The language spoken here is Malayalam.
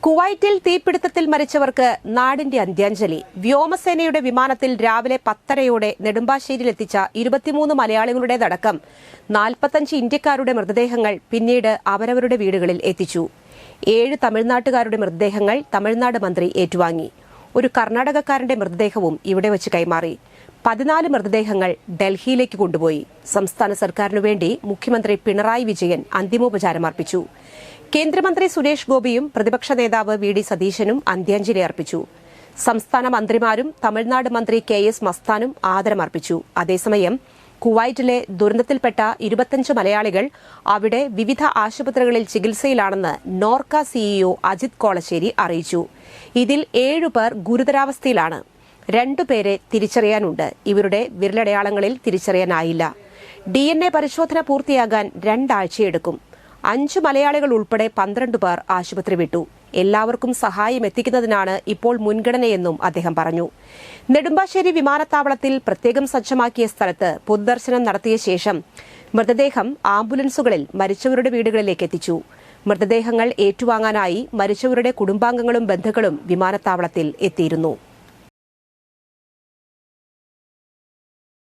കുവൈറ്റിൽ തീപിടുത്തത്തിൽ മരിച്ചവർക്ക് നാടിന്റെ അന്ത്യാഞ്ജലി. വ്യോമസേനയുടെ വിമാനത്തിൽ രാവിലെ 10:30 നെടുമ്പാശ്ശേരിയിലെത്തിച്ച 23 മലയാളികളുടേതടക്കം 45 ഇന്ത്യക്കാരുടെ മൃതദേഹങ്ങൾ പിന്നീട് അവരവരുടെ വീടുകളിൽ എത്തിച്ചു. 7 തമിഴ്നാട്ടുകാരുടെ മൃതദേഹങ്ങൾ തമിഴ്നാട് മന്ത്രി ഏറ്റുവാങ്ങി. ഒരു കർണാടകക്കാരന്റെ മൃതദേഹവും ഇവിടെ വച്ച് കൈമാറി. 14 മൃതദേഹങ്ങൾ ഡൽഹിയിലേക്ക് കൊണ്ടുപോയി. സംസ്ഥാന സർക്കാരിനുവേണ്ടി മുഖ്യമന്ത്രി പിണറായി വിജയൻ അന്തിമോപചാരം അർപ്പിച്ചു. കേന്ദ്രമന്ത്രി സുരേഷ് ഗോപിയും പ്രതിപക്ഷ നേതാവ് വി ഡി സതീശനും അന്ത്യാഞ്ജലി അർപ്പിച്ചു. സംസ്ഥാന മന്ത്രിമാരും തമിഴ്നാട് മന്ത്രി KS മസ്താനും ആദരമർപ്പിച്ചു. അതേസമയം കുവൈറ്റിലെ ദുരന്തത്തിൽപ്പെട്ട 25 മലയാളികൾ അവിടെ വിവിധ ആശുപത്രികളിൽ ചികിത്സയിലാണെന്ന് നോർക്ക CEO അജിത് കോളശ്ശേരി അറിയിച്ചു. ഇതിൽ 7 പേർ ഗുരുതരാവസ്ഥയിലാണ്. 2 പേരെ തിരിച്ചറിയാനുണ്ട്. ഇവരുടെ വിരലടയാളങ്ങളിൽ തിരിച്ചറിയാനായില്ല. DNA പരിശോധന പൂർത്തിയാകാൻ 2 ആഴ്ചയെടുക്കും. 5 മലയാളികൾ ഉൾപ്പെടെ 12 പേർ ആശുപത്രി വിട്ടു. എല്ലാവർക്കും സഹായം എത്തിക്കുന്നതിനാണ് ഇപ്പോൾ മുൻഗണനയെന്നും അദ്ദേഹം പറഞ്ഞു. നെടുമ്പാശ്ശേരി വിമാനത്താവളത്തിൽ പ്രത്യേകം സജ്ജമാക്കിയ സ്ഥലത്ത് പൊതുദർശനം നടത്തിയ ശേഷം മൃതദേഹം ആംബുലൻസുകളിൽ മരിച്ചവരുടെ വീടുകളിലേക്ക് എത്തിച്ചു. മൃതദേഹങ്ങൾ ഏറ്റുവാങ്ങാനായി മരിച്ചവരുടെ കുടുംബാംഗങ്ങളും ബന്ധുക്കളും വിമാനത്താവളത്തിൽ എത്തിയിരുന്നു.